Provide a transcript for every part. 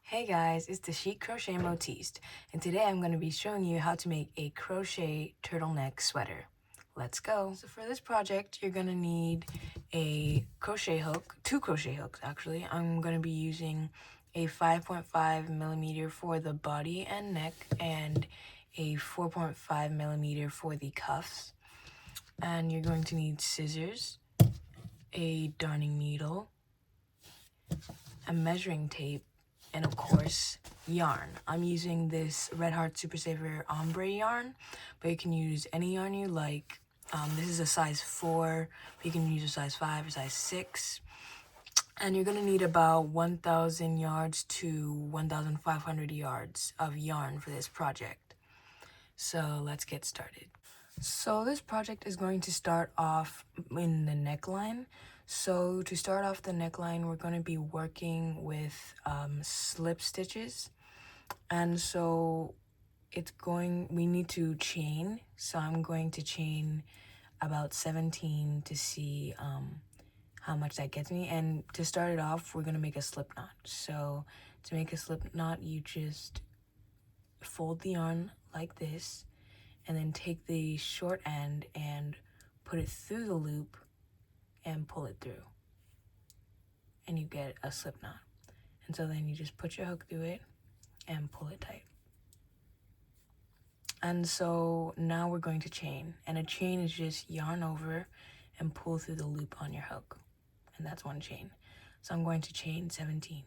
Hey guys, it's the Chic Crochet Motiste, and today I'm going to be showing you how to make a crochet turtleneck sweater. Let's go. So for this project, you're going to need a crochet hook, 2 crochet hooks actually. I'm going to be using a 5.5 millimeter for the body and neck and a 4.5 millimeter for the cuffs. And you're going to need scissors, a darning needle, a measuring tape, and of course, yarn. I'm using this Red Hart Super Saver Ombré yarn, but you can use any yarn you like. This is a size 4, but you can use a size 5 or size 6. And you're gonna need about 1,000 yards to 1,500 yards of yarn for this project. So let's get started. So this project is going to start off in the neckline. So to start off the neckline, we're going to be working with slip stitches. And so we need to chain. So I'm going to chain about 17 to see how much that gets me. And to start it off, we're going to make a slip knot. So to make a slip knot, you just fold the yarn like this, and then take the short end and put it through the loop and pull it through. And you get a slip knot. And so then you just put your hook through it and pull it tight. And so now we're going to chain. And a chain is just yarn over and pull through the loop on your hook. And that's one chain. So I'm going to chain 17.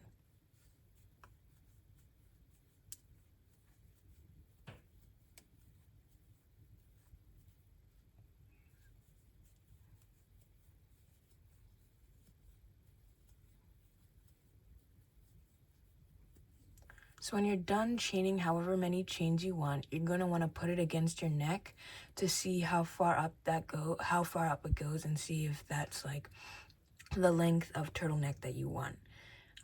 So when you're done chaining however many chains you want, you're going to want to put it against your neck to see how far up it goes, and see if that's like the length of turtleneck that you want.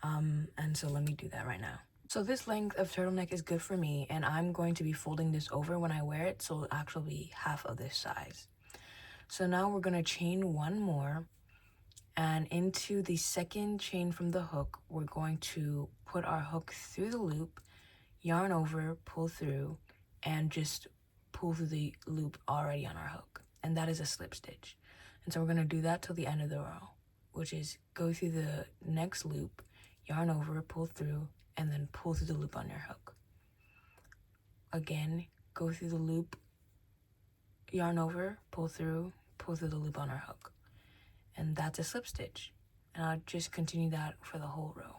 And so let me do that right now. So this length of turtleneck is good for me, and I'm going to be folding this over when I wear it, so it'll actually be half of this size. So now we're going to chain one more, and into the second chain from the hook, we're going to put our hook through the loop, yarn over, pull through, and just pull through the loop already on our hook. And that is a slip stitch. And so we're going to do that till the end of the row, which is go through the next loop, yarn over, pull through, and then pull through the loop on your hook. Again, go through the loop, yarn over, pull through the loop on our hook. And that's a slip stitch. And I'll just continue that for the whole row.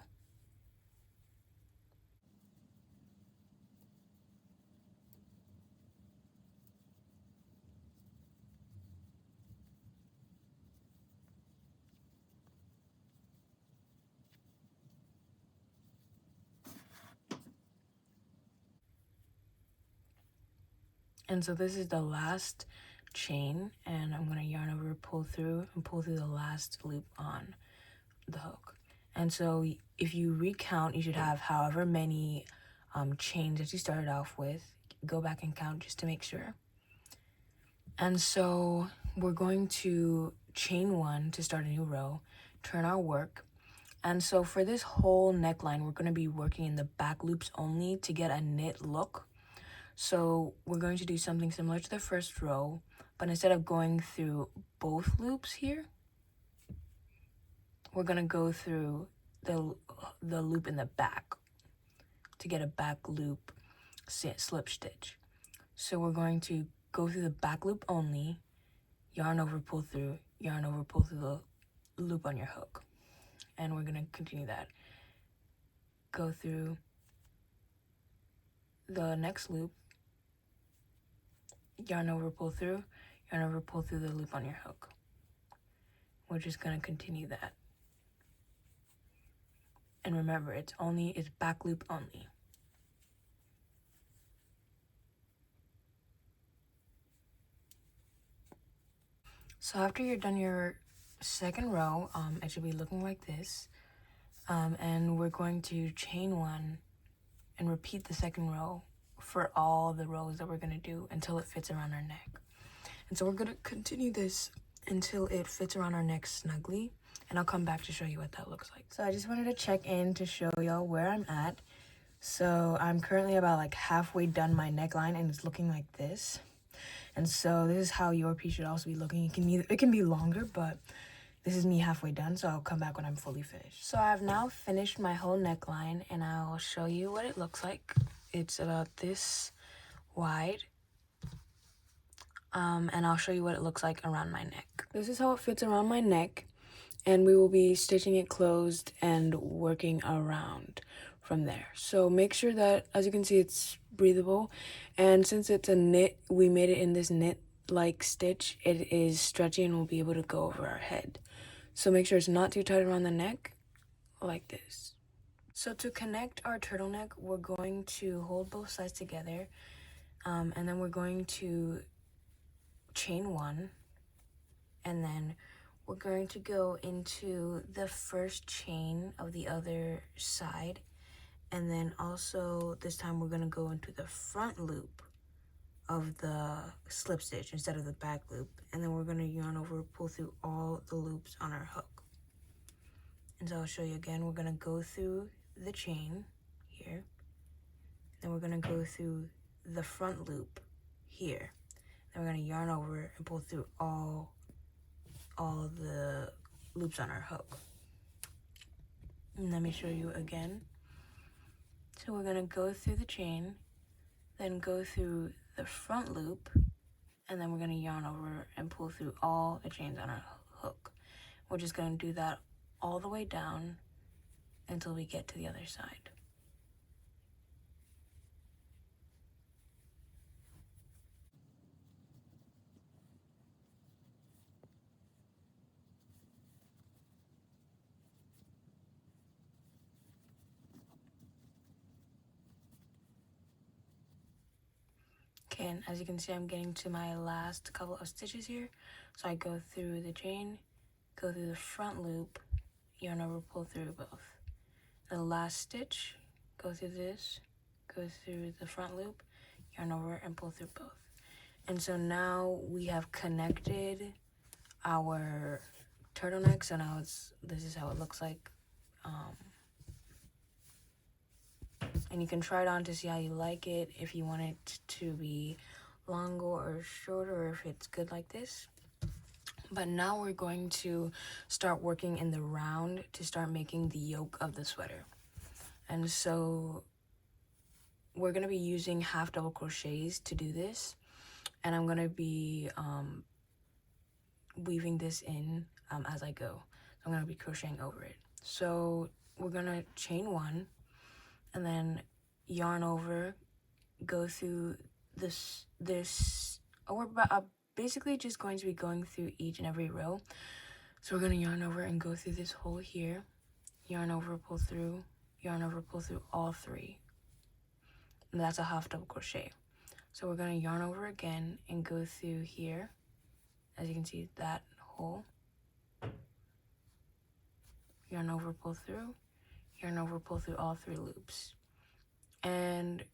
And so this is the last chain, and I'm going to yarn over, pull through, and pull through the last loop on the hook. And so if you recount, you should have however many chains that you started off with. Go back and count just to make sure. And so we're going to chain one to start a new row, turn our work. And so for this whole neckline, we're going to be working in the back loops only to get a knit look. So we're going to do something similar to the first row, but instead of going through both loops here, we're going to go through the loop in the back to get a back loop slip stitch. So we're going to go through the back loop only, yarn over, pull through, yarn over, pull through the loop on your hook. And we're going to continue that. Go through the next loop, yarn over, pull through, yarn over, pull through the loop on your hook. We're just going to continue that. And remember, it's back loop only. So after you're done your second row, it should be looking like this. And we're going to chain one and repeat the second row for all the rows that we're going to do until it fits around our neck. And so we're going to continue this until it fits around our neck snugly, and I'll come back to show you what that looks like. So I just wanted to check in to show y'all where I'm at. So I'm currently about like halfway done my neckline, and it's looking like this. And so this is how your piece should also be looking. It can be longer, but this is me halfway done, so I'll come back when I'm fully finished. So I've now finished my whole neckline, and I'll show you what it looks like. It's about this wide, and I'll show you what it looks like around my neck. This is how it fits around my neck, and we will be stitching it closed and working around from there. So make sure that, as you can see, it's breathable, and since it's a knit, we made it in this knit like stitch, it is stretchy and will be able to go over our head. So make sure it's not too tight around the neck, like this. So to connect our turtleneck, we're going to hold both sides together, and then we're going to chain one, and then we're going to go into the first chain of the other side, and then also this time we're going to go into the front loop of the slip stitch instead of the back loop, and then we're going to yarn over, pull through all the loops on our hook. And so I'll show you again. We're going to go through the chain here, then we're going to go through the front loop here, then we're going to yarn over and pull through all the loops on our hook. And let me show you again. So we're going to go through the chain, then go through the front loop, and then we're going to yarn over and pull through all the chains on our hook. We're just going to do that all the way down until we get to the other side. Okay, and as you can see, I'm getting to my last couple of stitches here. So I go through the chain, go through the front loop, yarn over, pull through both. The last stitch, go through this, go through the front loop, yarn over, and pull through both. And so now we have connected our turtleneck. So now this is how it looks like. And you can try it on to see how you like it, if you want it to be longer or shorter, or if it's good like this. But now we're going to start working in the round to start making the yoke of the sweater. And so we're going to be using half double crochets to do this, and I'm going to be weaving this in as I go. So I'm going to be crocheting over it. So we're going to chain one, and then yarn over, go through this we're basically just going to be going through each and every row. So we're going to yarn over and go through this hole here, yarn over, pull through, yarn over, pull through all three, and that's a half double crochet. So we're going to yarn over again and go through here, as you can see, that hole, yarn over, pull through, yarn over, pull through all three loops. And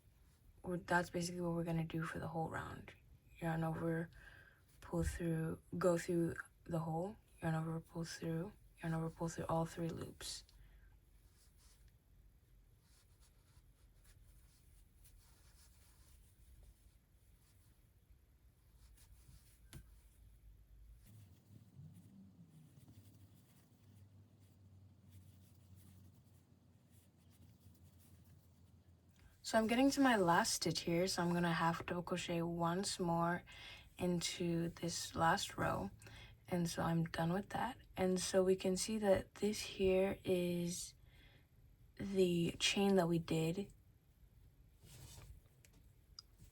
that's basically what we're going to do for the whole round. Yarn over, pull through, go through the hole, yarn over, pull through, yarn over, pull through all three loops. So I'm getting to my last stitch here, so I'm going to half double crochet once more into this last row, and so I'm done with that. And so we can see that this here is the chain that we did.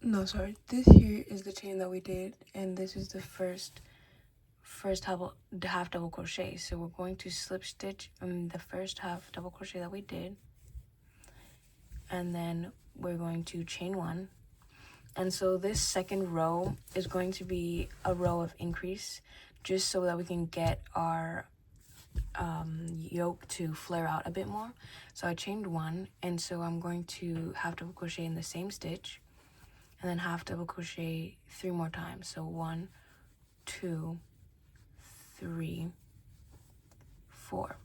No, sorry, this here is the chain that we did, and this is the first half double crochet. So we're going to slip stitch the first half double crochet that we did, and then we're going to chain one. And so this second row is going to be a row of increase, just so that we can get our yoke to flare out a bit more. So I chained one, and so I'm going to half double crochet in the same stitch, and then half double crochet 3 more times. So 1, 2, 3, 4.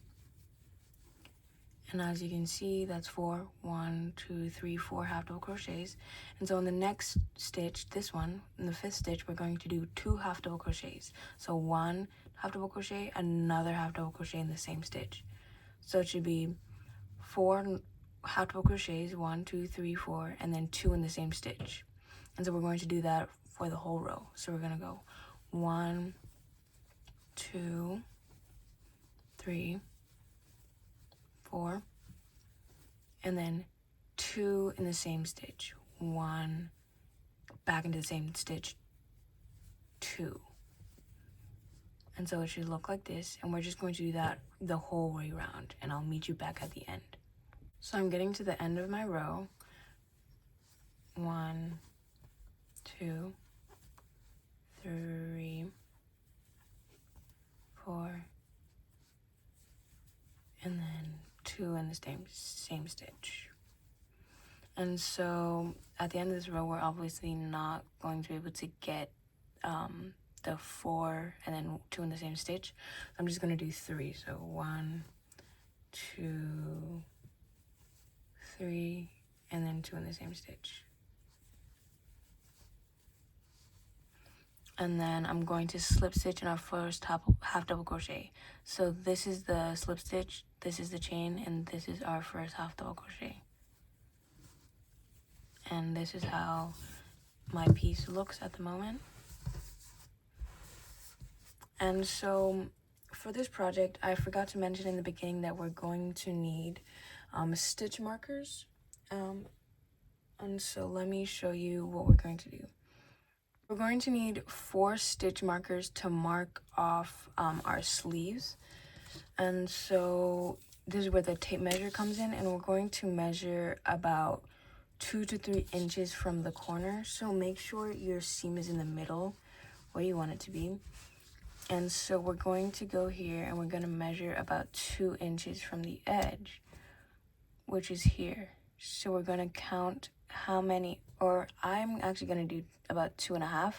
And as you can see, that's 4, 1, 2, 3, 4 half double crochets. And so in the next stitch, this one, in the 5th stitch, we're going to do 2 half double crochets. So 1 half double crochet, another half double crochet in the same stitch. So it should be 4 half double crochets, 1, 2, 3, 4, and then 2 in the same stitch. And so we're going to do that for the whole row. So we're going to go 1, 2, 3, 4, and then 2 in the same stitch. 1, back into the same stitch, 2. And so it should look like this, and we're just going to do that the whole way around, and I'll meet you back at the end. So I'm getting to the end of my row. 1, 2, 3, 4, and then 2 in the same stitch. And so at the end of this row, we're obviously not going to be able to get the 4 and then 2 in the same stitch. I'm just going to do 3. So 1, 2, 3, and then 2 in the same stitch. And then I'm going to slip stitch in our first half double crochet. So this is the slip stitch, this is the chain, and this is our first half double crochet. And this is how my piece looks at the moment. And so for this project, I forgot to mention in the beginning that we're going to need stitch markers. And so let me show you what we're going to do. We're going to need 4 stitch markers to mark off our sleeves. And so this is where the tape measure comes in, and we're going to measure about 2 to 3 inches from the corner. So make sure your seam is in the middle where you want it to be. And so we're going to go here and we're going to measure about 2 inches from the edge, which is here. So we're going to count how many, or I'm actually going to do about 2.5.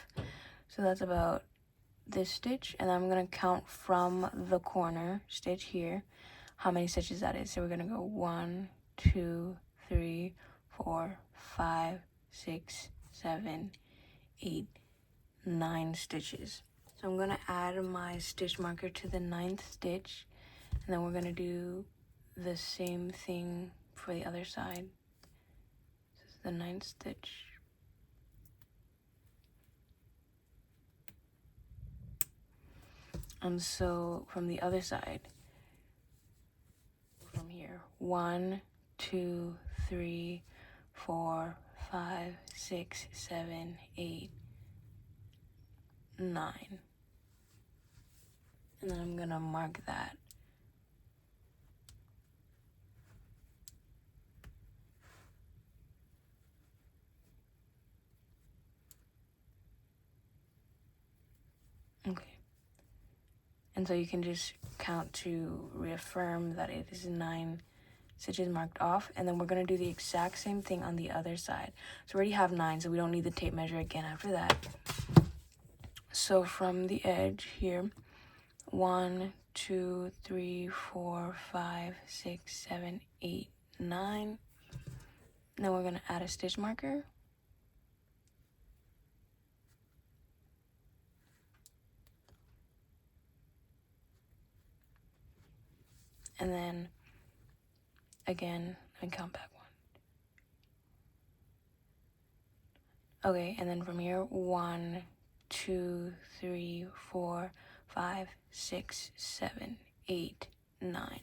So that's about this stitch, and I'm going to count from the corner stitch here how many stitches that is. So we're going to go 1, 2, 3, 4, 5, 6, 7, 8, 9 stitches. So I'm going to add my stitch marker to the 9th stitch, and then we're going to do the same thing for the other side. This is the 9th stitch. And so from the other side, from here, 1, 2, 3, 4, 5, 6, 7, 8, 9. And then I'm going to mark that. Okay. And so you can just count to reaffirm that it is 9 stitches marked off. And then we're going to do the exact same thing on the other side. So we already have 9, so we don't need the tape measure again after that. So from the edge here, 1, 2, 3, 4, 5, 6, 7, 8, 9. Then we're going to add a stitch marker. And then again, let me count back 1. Okay, and then from here, 1, 2, 3, 4, 5, 6, 7, 8, 9.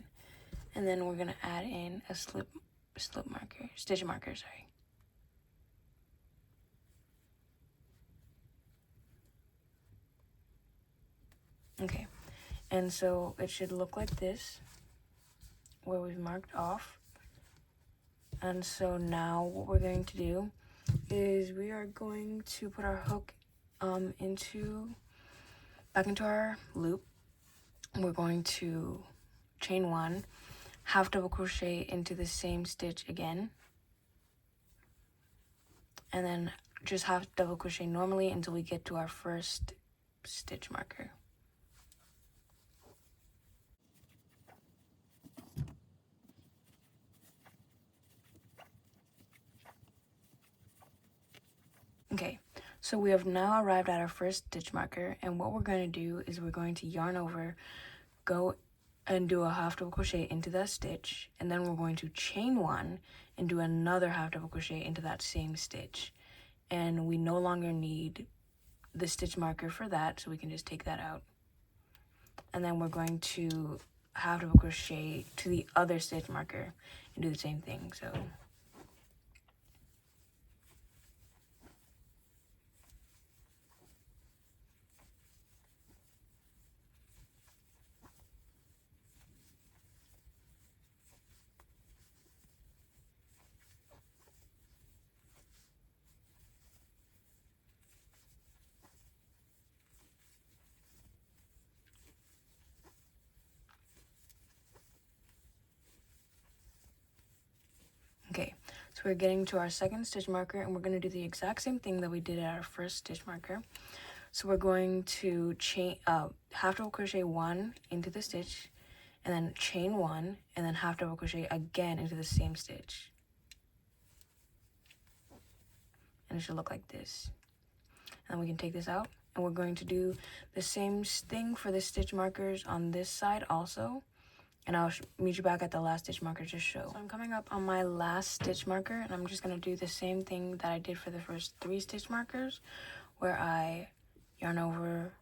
And then we're going to add in a stitch marker, sorry. Okay, and so it should look like this, where we've marked off. And so now what we're going to do is we are going to put our hook back into our loop. We're going to chain 1, half double crochet into the same stitch again, and then just half double crochet normally until we get to our first stitch marker. So we have now arrived at our first stitch marker, and what we're going to do is we're going to yarn over, go and do a half double crochet into that stitch, and then we're going to chain one and do another half double crochet into that same stitch. And we no longer need the stitch marker for that, so we can just take that out. And then we're going to half double crochet to the other stitch marker and do the same thing. So okay, so we're getting to our second stitch marker, and we're going to do the exact same thing that we did at our first stitch marker. So we're going to chain half double crochet one into the stitch, and then chain one, and then half double crochet again into the same stitch. And it should look like this. And we can take this out, and we're going to do the same thing for the stitch markers on this side also. And I'll meet you back at the last stitch marker to show. So I'm coming up on my last stitch marker, and I'm just going to do the same thing that I did for the first 3 stitch markers, where I yarn over,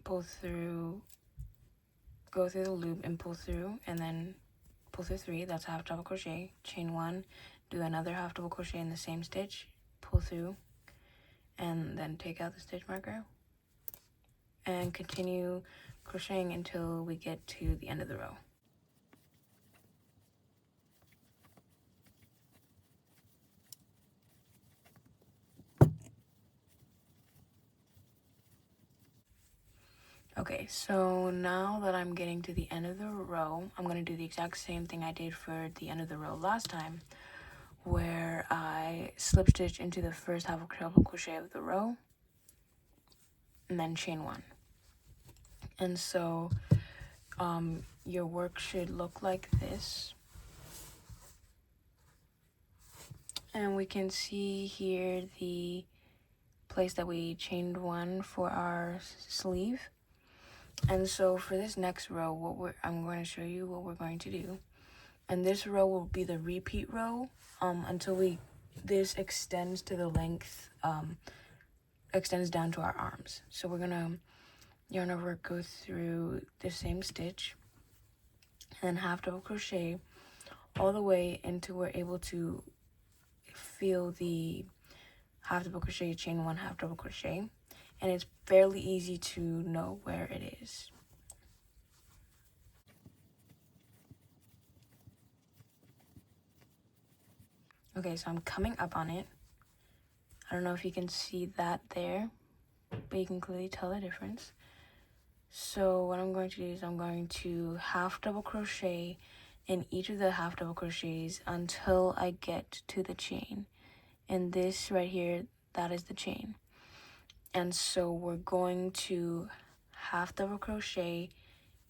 pull through, go through the loop and pull through, and then pull through 3, that's half double crochet, chain 1, do another half double crochet in the same stitch, pull through, and then take out the stitch marker, and continue crocheting until we get to the end of the row. Okay, so now that I'm getting to the end of the row, I'm going to do the exact same thing I did for the end of the row last time, where I slip stitch into the first half double crochet of the row, and then chain 1. And so your work should look like this. And we can see here the place that we chained 1 for our sleeve. And so for this next row, I'm going to show you what we're going to do. And this row will be the repeat row until this extends to the length, extends down to our arms. So we're gonna yarn over, go through the same stitch, and then half double crochet all the way until we're able to feel the half double crochet, chain 1, half double crochet. And it's fairly easy to know where it is. Okay, so I'm coming up on it. I don't know if you can see that there, but you can clearly tell the difference. So what I'm going to do is I'm going to half double crochet in each of the half double crochets until I get to the chain. And this right here, that is the chain. And so we're going to half double crochet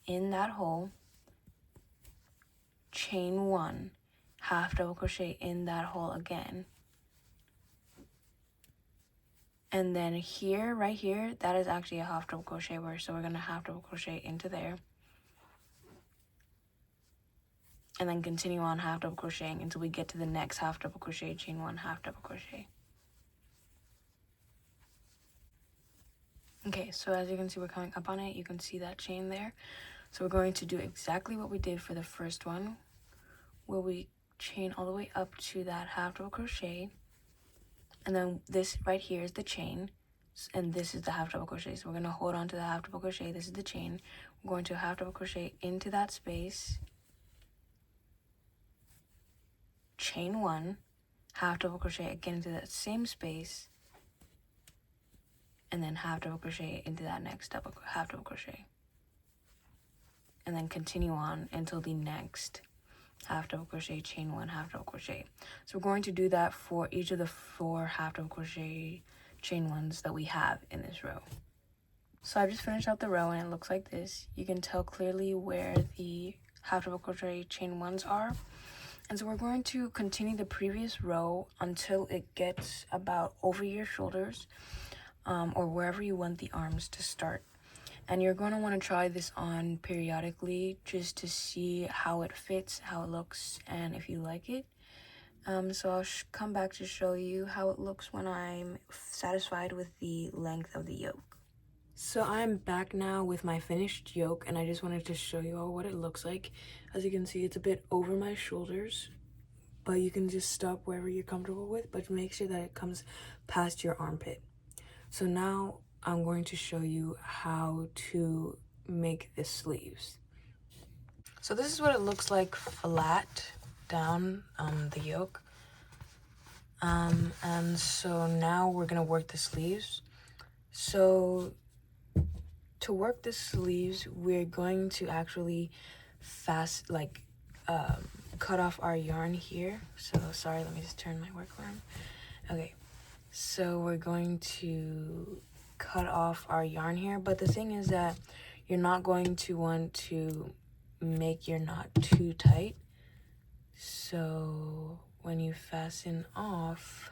in that hole, chain 1, half double crochet in that hole again. And then here, right here, that is actually a half double crochet word, so we're going to half double crochet into there. And then continue on half double crocheting until we get to the next half double crochet, chain 1, half double crochet. Okay, so as you can see, we're coming up on it. You can see that chain there. So we're going to do exactly what we did for the first one, where we chain all the way up to that half double crochet. And then this right here is the chain, and this is the half double crochet. So we're going to hold on to the half double crochet. This is the chain. We're going to half double crochet into that space, chain 1, half double crochet again into that same space, and then half double crochet into that next half double crochet, and then continue on until the next half double crochet, chain 1, half double crochet. So we're going to do that for each of the 4 half double crochet chain 1s that we have in this row. So I've just finished out the row, and it looks like this. You can tell clearly where the half double crochet chain 1s are. And so we're going to continue the previous row until it gets about over your shoulders. or wherever you want the arms to start. And you're going to want to try this on periodically just to see how it fits, how it looks, and if you like it. So I'll come back to show you how it looks when I'm satisfied with the length of the yoke. So I'm back now with my finished yoke, and I just wanted to show you all what it looks like. As you can see, it's a bit over my shoulders, but you can just stop wherever you're comfortable with, but make sure that it comes past your armpit. So now I'm going to show you how to make the sleeves. So this is what it looks like flat down the yoke. And so now we're gonna work the sleeves. So to work the sleeves, we're going to actually cut off our yarn here. So sorry, let me just turn my work around. Okay, so we're going to cut off our yarn here, but the thing is that you're not going to want to make your knot too tight. So when you fasten off,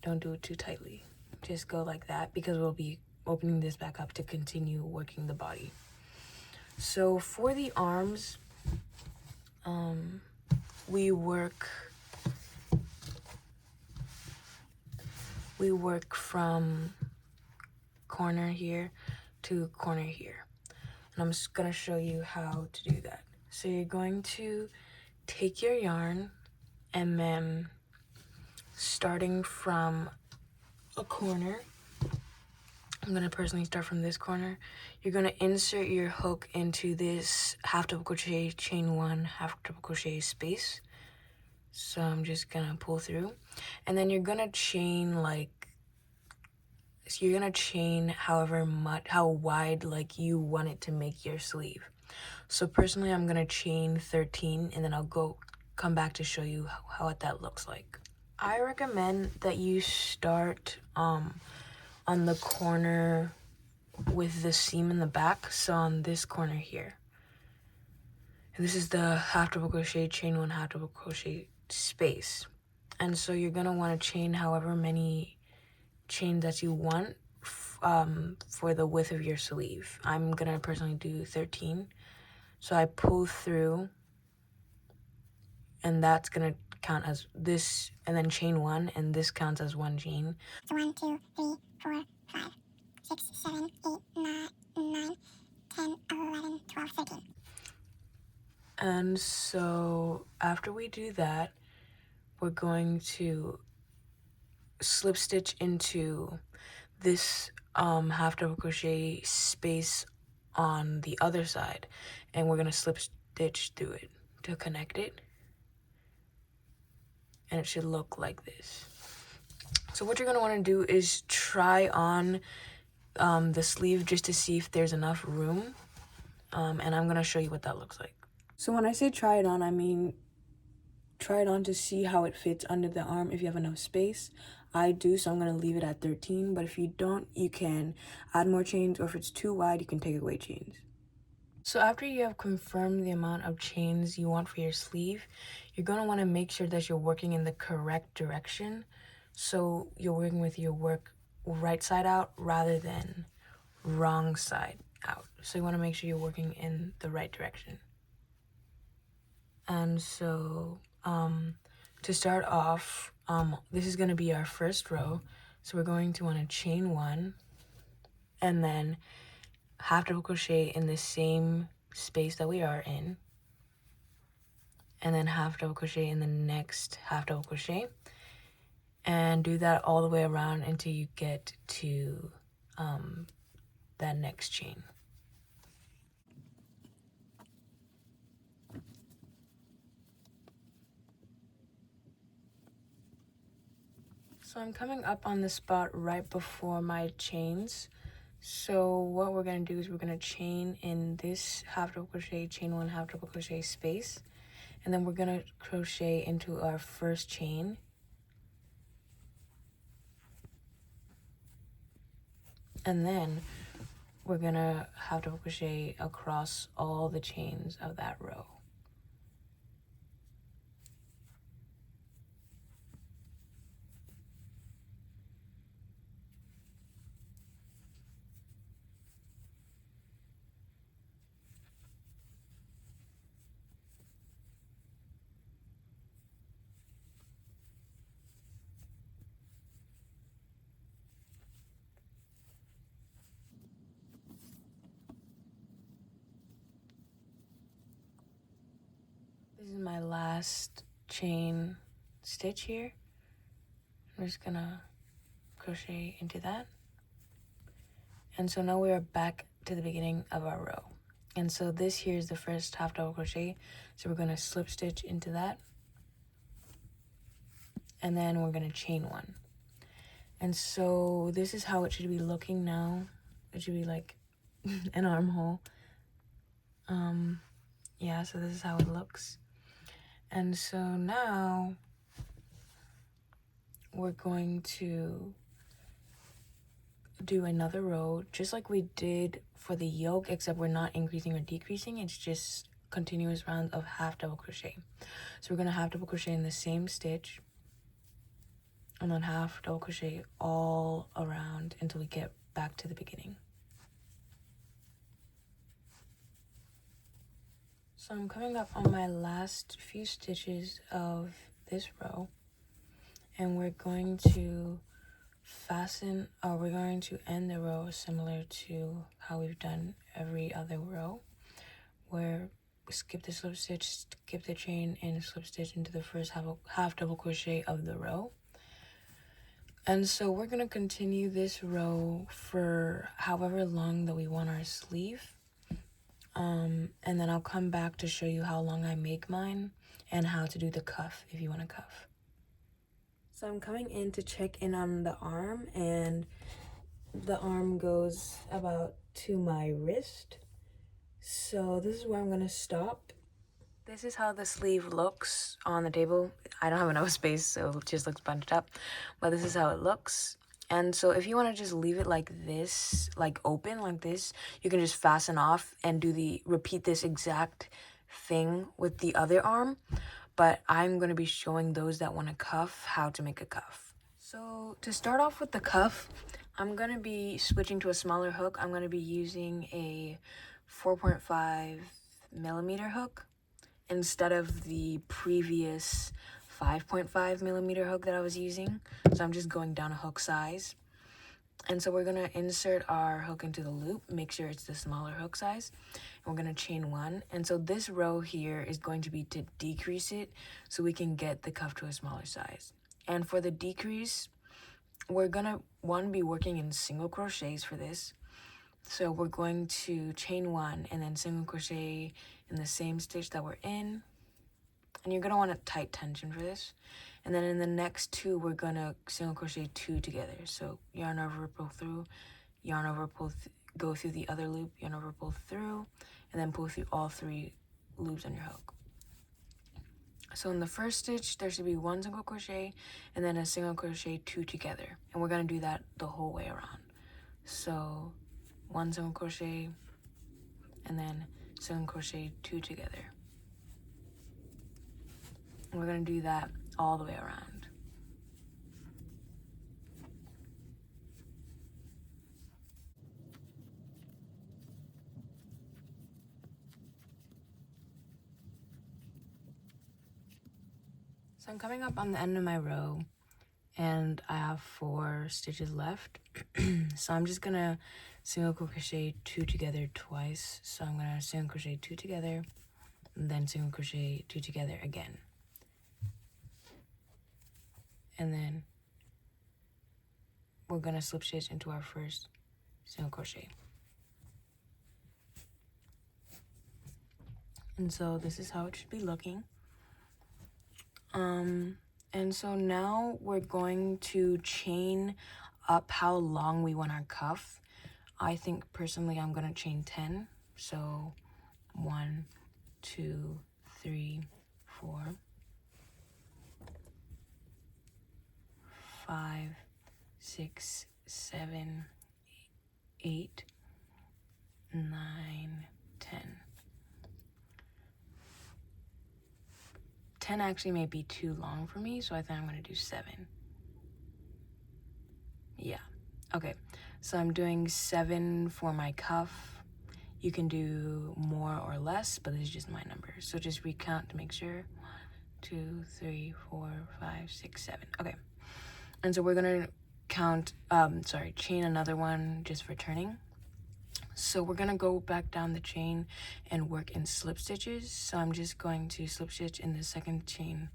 don't do it too tightly. Just go like that, because we'll be opening this back up to continue working the body. So for the arms, we work from corner here to corner here. And I'm just gonna show you how to do that. So you're going to take your yarn, and then starting from a corner, I'm gonna personally start from this corner. You're gonna insert your hook into this half double crochet, chain one, half double crochet space. So I'm just gonna pull through, and then you're gonna chain how wide you want it to make your sleeve. So personally, I'm gonna chain 13, and then I'll come back to show you what that looks like. I recommend that you start on the corner with the seam in the back, so on this corner here. And this is the half double crochet, chain one, half double crochet space. And so you're gonna want to chain however many chains that you want for the width of your sleeve. I'm gonna personally do 13. So I pull through, and that's gonna count as this, and then chain one, and this counts as one chain. So 1, 2, 3, 4, 5, 6, 7, 8, 9, 10, 11, 12, 13. And so after we do that, we're going to slip stitch into this half double crochet space on the other side, and we're gonna slip stitch through it to connect it, and it should look like this. So what you're gonna want to do is try on the sleeve just to see if there's enough room, and I'm gonna show you what that looks like. So when I say try it on, I mean try it on to see how it fits under the arm if you have enough space. I do, so I'm going to leave it at 13, but if you don't, you can add more chains, or if it's too wide, you can take away chains. So after you have confirmed the amount of chains you want for your sleeve, you're going to want to make sure that you're working in the correct direction. So you're working with your work right side out rather than wrong side out. So you want to make sure you're working in the right direction. And so to start off, this is going to be our first row. So we're going to want to chain one, and then half double crochet in the same space that we are in, and then half double crochet in the next half double crochet, and do that all the way around until you get to that next chain. So I'm coming up on the spot right before my chains. So what we're going to do is we're going to chain in this half double crochet, chain one, half double crochet space, and then we're going to crochet into our first chain, and then we're going to half double crochet across all the chains of that row. This is my last chain stitch here. I'm just gonna crochet into that. And so now we are back to the beginning of our row. And so this here is the first half double crochet. So we're gonna slip stitch into that. And then we're gonna chain one. And so this is how it should be looking now. It should be like an armhole. Yeah, so this is how it looks. And so now we're going to do another row just like we did for the yoke, except we're not increasing or decreasing. It's just continuous rounds of half double crochet. So we're gonna half double crochet in the same stitch and then half double crochet all around until we get back to the beginning. So I'm coming up on my last few stitches of this row, and we're going to we're going to end the row similar to how we've done every other row, where we skip the slip stitch, skip the chain, and slip stitch into the first half double crochet of the row. And so we're gonna continue this row for however long that we want our sleeve. And then I'll come back to show you how long I make mine and how to do the cuff if you want to cuff. So I'm coming in to check in on the arm, and the arm goes about to my wrist. So this is where I'm gonna stop. This is how the sleeve looks on the table. I don't have enough space, so it just looks bunched up, but this is how it looks. And so if you want to just leave it like this, like open like this, you can just fasten off and repeat this exact thing with the other arm. But I'm going to be showing those that want to cuff how to make a cuff. So to start off with the cuff, I'm going to be switching to a smaller hook. I'm going to be using a 4.5 millimeter hook instead of the previous 5.5 millimeter hook that I was using. So I'm just going down a hook size. And so we're gonna insert our hook into the loop, make sure it's the smaller hook size. And we're gonna chain one. And so this row here is going to be to decrease it so we can get the cuff to a smaller size. And for the decrease, we're gonna be working in single crochets for this. So we're going to chain one and then single crochet in the same stitch that we're in. And you're going to want a tight tension for this. And then in the next two, we're going to single crochet two together. So yarn over, pull through, yarn over, go through the other loop, yarn over, pull through, and then pull through all three loops on your hook. So in the first stitch, there should be one single crochet and then a single crochet two together. And we're going to do that the whole way around. So one single crochet and then single crochet two together. We're going to do that all the way around. So I'm coming up on the end of my row and I have 4 stitches left. So I'm just going to single crochet two together twice. So I'm going to single crochet two together and then single crochet two together again. And then we're going to slip stitch into our first single crochet. And so this is how it should be looking. And so now we're going to chain up how long we want our cuff. I think personally I'm going to chain 10. So 1, 2, 3, 4, 5, 6, 7, 8, 9, 10. 10 actually may be too long for me, so I think I'm going to do 7. Yeah. Okay. So I'm doing 7 for my cuff. You can do more or less, but this is just my number. So just recount to make sure. 1, 2, 3, 4, 5, 6, 7. Okay. And so we're going to chain another one just for turning. So we're gonna go back down the chain and work in slip stitches. So I'm just going to slip stitch in the second chain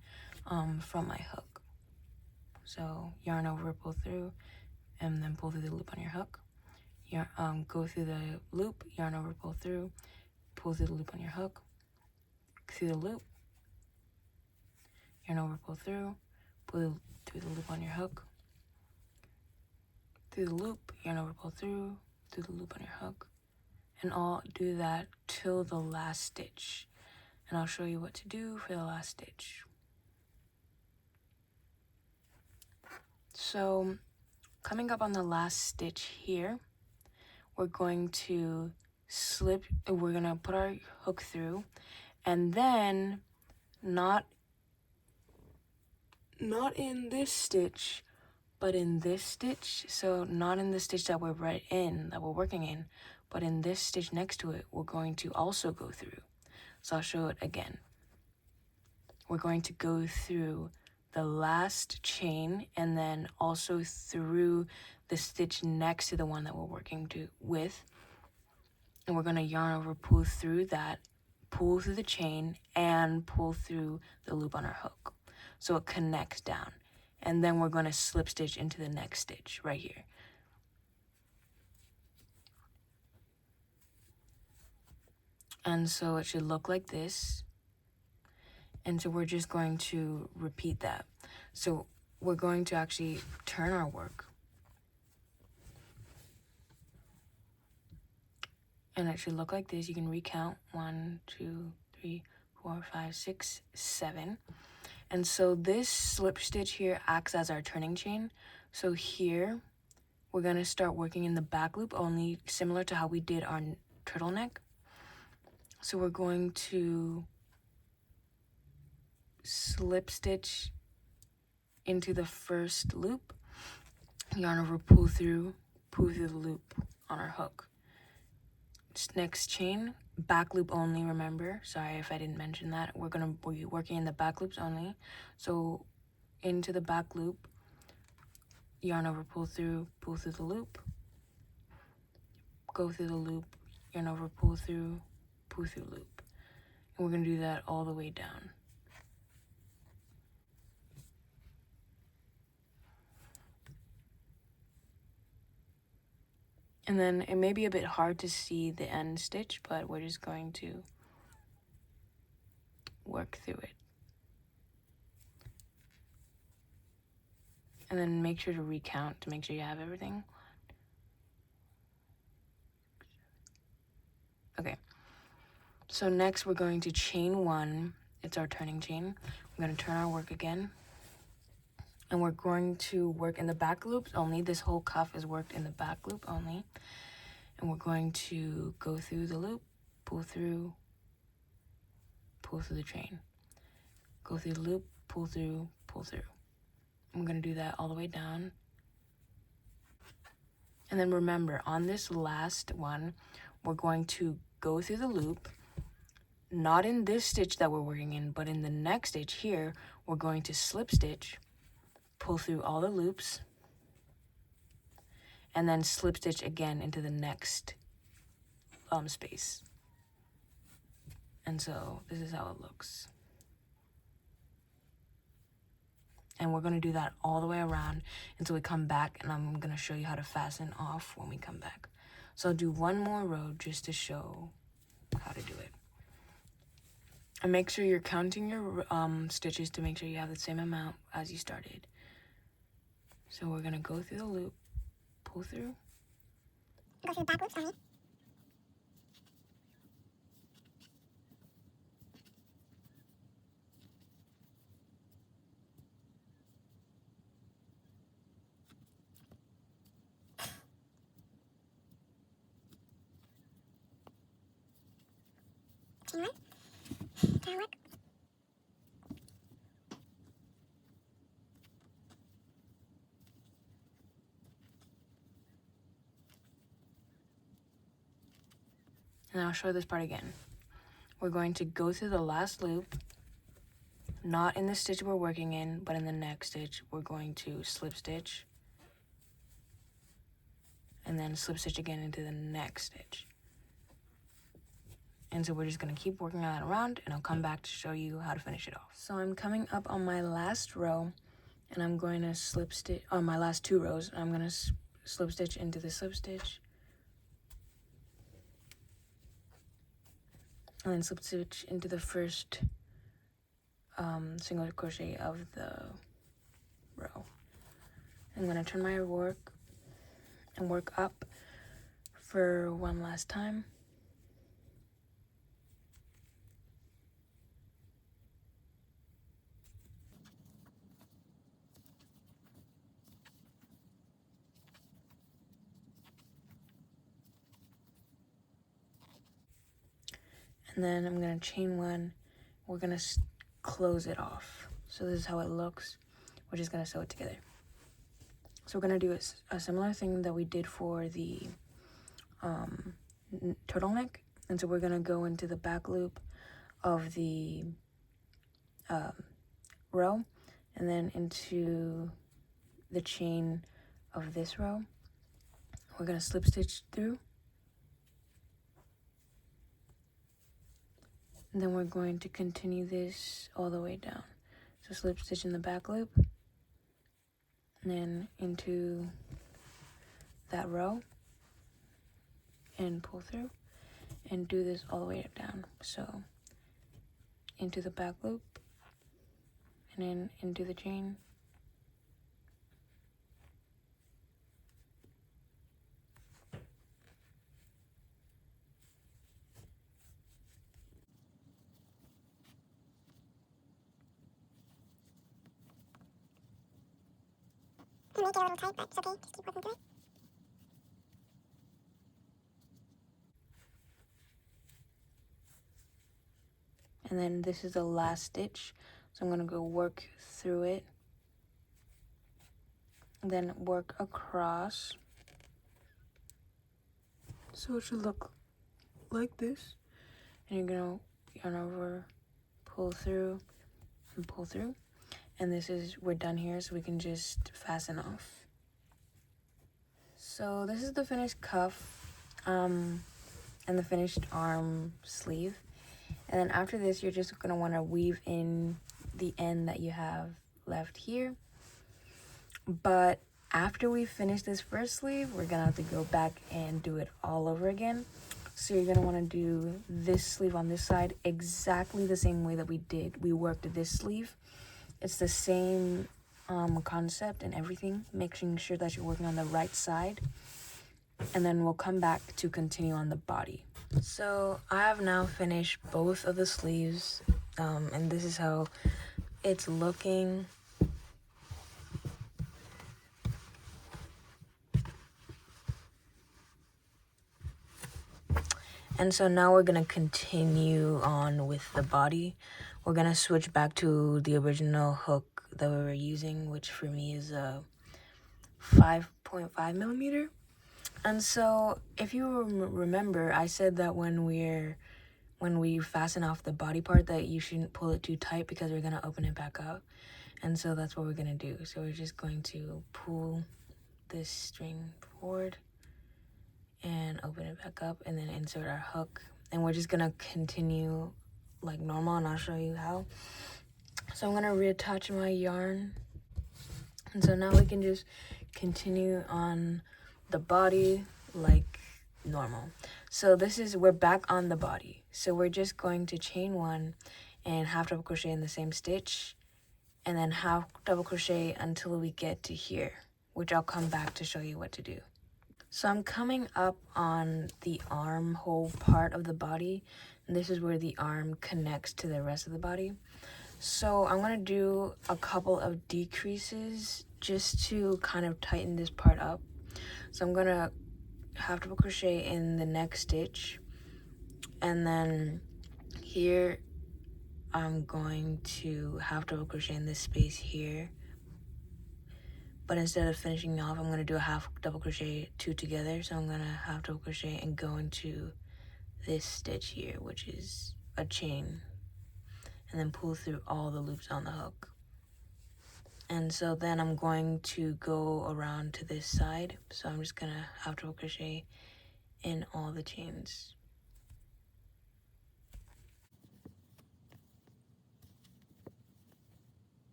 from my hook. So yarn over, pull through, and then pull through the loop on your hook. Go through the loop, yarn over, pull through the loop on your hook, through the loop, yarn over, pull through the loop on your hook, through the loop, yarn over, pull through the loop on your hook, and I'll do that till the last stitch. And I'll show you what to do for the last stitch. So coming up on the last stitch here, we're going to put our hook through, and then not in this stitch, but in this stitch. So not in the stitch that we're working in, but in this stitch next to it, we're going to also go through. So I'll show it again. We're going to go through the last chain and then also through the stitch next to the one that we're working with. And we're going to yarn over, pull through the chain, and pull through the loop on our hook. So it connects down. And then we're going to slip stitch into the next stitch right here. And so it should look like this. And so we're just going to repeat that. So we're going to actually turn our work. And it should look like this. You can recount 1, 2, 3, 4, 5, 6, 7. And so this slip stitch here acts as our turning chain. So here, we're gonna start working in the back loop only, similar to how we did our turtleneck. So we're going to slip stitch into the first loop, yarn over, pull through the loop on our hook. Next chain, back loop only, remember. Sorry if I didn't mention that. We're gonna be working in the back loops only. So into the back loop, yarn over, pull through the loop, go through the loop, yarn over, pull through loop. And we're gonna do that all the way down. And then it may be a bit hard to see the end stitch, but we're just going to work through it. And then make sure to recount to make sure you have everything. Okay. So next we're going to chain 1. It's our turning chain. We're going to turn our work again. And we're going to work in the back loops only. This whole cuff is worked in the back loop only. And we're going to go through the loop, pull through the chain. Go through the loop, pull through. And we're going to do that all the way down. And then remember, on this last one, we're going to go through the loop, not in this stitch that we're working in, but in the next stitch here, we're going to slip stitch, pull through all the loops, and then slip stitch again into the next space. And so this is how it looks. And we're going to do that all the way around until we come back, and I'm going to show you how to fasten off when we come back. So I'll do one more row just to show how to do it. And make sure you're counting your stitches to make sure you have the same amount as you started. So we're going to go through the loop, pull through. Go through the back loops only. Chain 1. Turn work. And I'll show this part again. We're going to go through the last loop, not in the stitch we're working in, but in the next stitch, we're going to slip stitch and then slip stitch again into the next stitch. And so we're just going to keep working that around, and I'll come back to show you how to finish it off. So I'm coming up on my last row, and I'm going to slip stitch on my last 2 rows. I'm going to slip stitch into the slip stitch, and then slip stitch into the first single crochet of the row. I'm going to turn my work and work up for one last time. And then I'm going to chain 1. We're going to close it off. So this is how it looks. We're just going to sew it together. So we're going to do a similar thing that we did for the turtleneck. And so we're going to go into the back loop of the row, and then into the chain of this row. We're going to slip stitch through. And then we're going to continue this all the way down. So slip stitch in the back loop, and then into that row, and pull through, and do this all the way down. So into the back loop, and then into the chain, You make it a little tight, but it's okay. Just keep working through it. and then this is the last stitch. So I'm going to go work through it, and then work across. So it should look like this. And you're going to yarn over, pull through, and pull through. And this is, we're done here, so we can just fasten off. So this is the finished cuff and the finished arm sleeve. And then after this, you're just going to want to weave in the end that you have left here. But after we finish this first sleeve, we're going to have to go back and do it all over again. So you're going to want to do this sleeve on this side exactly the same way that we worked this sleeve. It's the same concept and everything, making sure that you're working on the right side. And then we'll come back to continue on the body. So I have now finished both of the sleeves, and this is how it's looking. And so now we're going to continue on with the body. We're going to switch back to the original hook that we were using, which for me is a 5.5 millimeter. And so if you remember, I said that when we fasten off the body part that you shouldn't pull it too tight because we're going to open it back up. And so that's what we're going to do. So we're just going to pull this string forward and open it back up, and then insert our hook, and we're just gonna continue like normal, and I'll show you how. So I'm gonna reattach my yarn, and so now we can just continue on the body like normal. So we're back on the body, so we're just going to chain 1 and half double crochet in the same stitch, and then half double crochet until we get to here, which I'll come back to show you what to do. So I'm coming up on the armhole part of the body, and this is where the arm connects to the rest of the body. So I'm going to do a couple of decreases just to kind of tighten this part up. So I'm going to half double crochet in the next stitch, and then here I'm going to half double crochet in this space here. But instead of finishing off, I'm going to do a half double crochet 2 together. So I'm going to half double crochet and go into this stitch here, which is a chain, and then pull through all the loops on the hook. And so then I'm going to go around to this side. So I'm just gonna half double crochet in all the chains.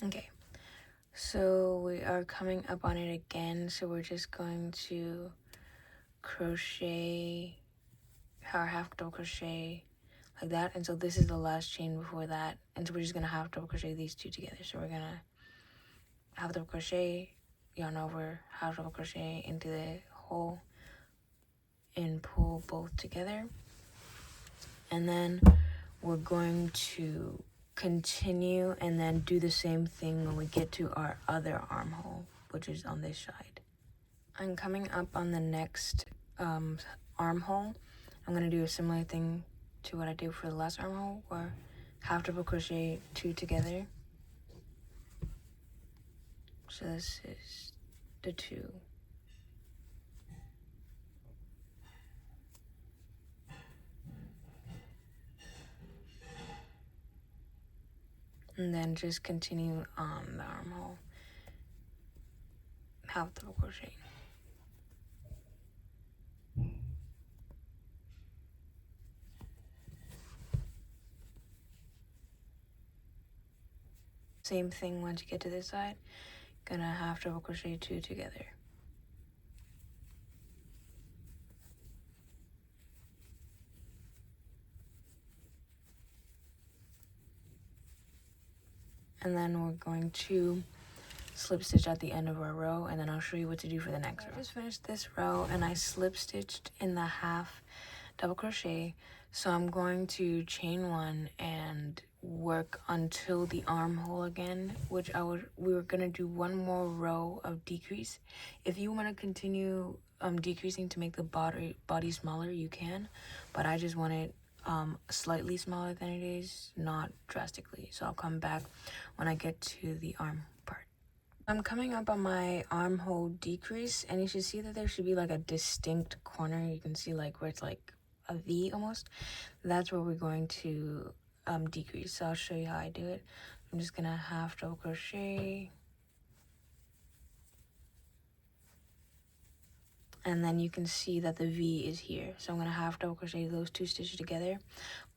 Okay, so we are coming up on it again. So we're just going to crochet our half double crochet like that. And so this is the last chain before that. And so we're just gonna half double crochet these two together. So we're gonna half double crochet, yarn over, half double crochet into the hole and pull both together. And then we're going to continue and then do the same thing when we get to our other armhole, which is on this side. I'm coming up on the next armhole. I'm gonna do a similar thing to what I did for the last armhole, where half double crochet two together. So this is the two. And then just continue on the armhole, half double crochet. Same thing once you get to this side, gonna half double crochet two together. And then we're going to slip stitch at the end of our row, and then I'll show you what to do for the next row. I just finished this row and I slip stitched in the half double crochet. So I'm going to chain one and work until the armhole again, which we were gonna do one more row of decrease. If you want to continue decreasing to make the body smaller, you can, but I just want it slightly smaller than it is, not drastically. So I'll come back when I get to the arm part. I'm coming up on my armhole decrease, and you should see that there should be like a distinct corner. You can see like where it's like a V almost. That's where we're going to decrease. So I'll show you how I do it. I'm just gonna half double crochet, and then you can see that the V is here. So I'm gonna half double crochet those two stitches together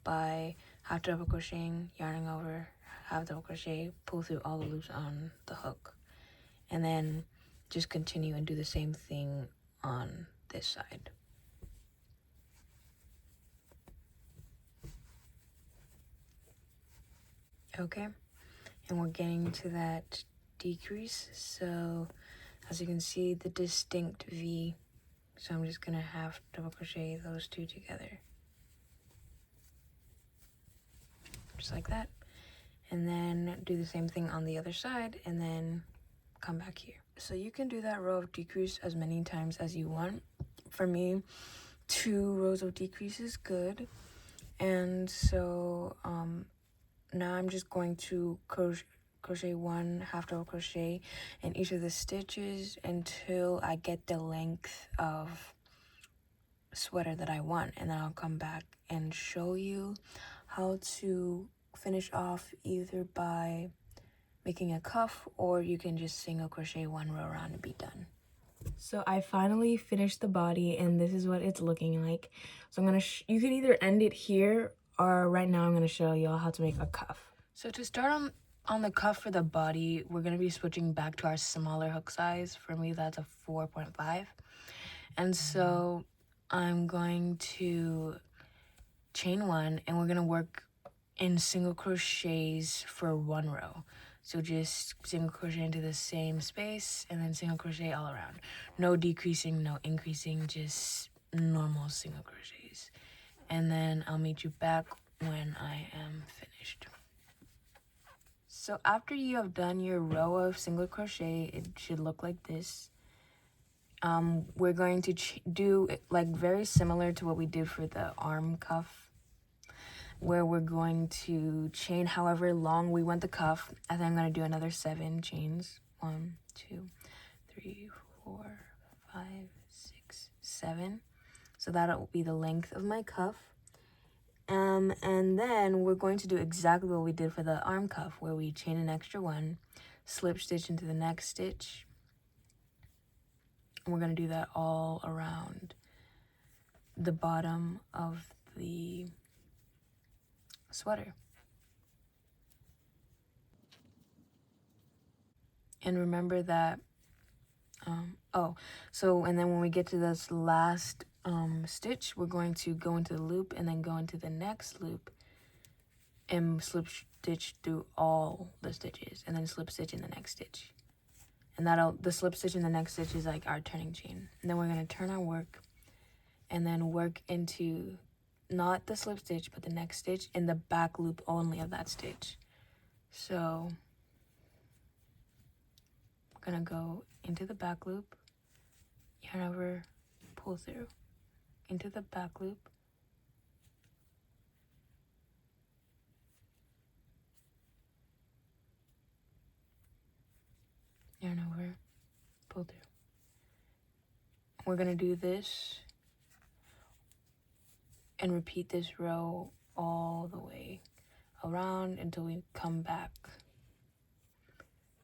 by half double crocheting, yarning over, half double crochet, pull through all the loops on the hook, and then just continue and do the same thing on this side. Okay, and we're getting to that decrease. So as you can see, the distinct V. So I'm just gonna half double crochet those two together, just like that, and then do the same thing on the other side, and then come back here. So you can do that row of decrease as many times as you want. For me, 2 rows of decrease is good. And so now I'm just going to crochet 1 half double crochet in each of the stitches until I get the length of sweater that I want, and then I'll come back and show you how to finish off, either by making a cuff, or you can just single crochet 1 row around and be done. So I finally finished the body, and this is what it's looking like. So I'm gonna you can either end it here, or right now I'm gonna show y'all how to make a cuff. So to start on the cuff for the body, we're gonna be switching back to our smaller hook size. For me, that's a 4.5. And so I'm going to chain 1, and we're gonna work in single crochets for 1 row. So just single crochet into the same space and then single crochet all around. No decreasing, no increasing, just normal single crochets. And then I'll meet you back when I am finished. So after you have done your row of single crochet, it should look like this. We're going to do like very similar to what we did for the arm cuff, where we're going to chain however long we want the cuff, and then I'm going to do another 7 chains. 1, 2, 3, 4, 5, 6, 7. So that'll be the length of my cuff. And then we're going to do exactly what we did for the arm cuff, where we chain an extra one, slip stitch into the next stitch, and we're going to do that all around the bottom of the sweater. And remember that and then when we get to this last stitch, we're going to go into the loop and then go into the next loop and slip stitch through all the stitches, and then slip stitch in the next stitch. And the slip stitch in the next stitch is like our turning chain. And then we're going to turn our work and then work into not the slip stitch but the next stitch in the back loop only of that stitch. So we're going to go into the back loop, yarn over, pull through, into the back loop, yarn over, pull through. We're going to do this and repeat this row all the way around until we come back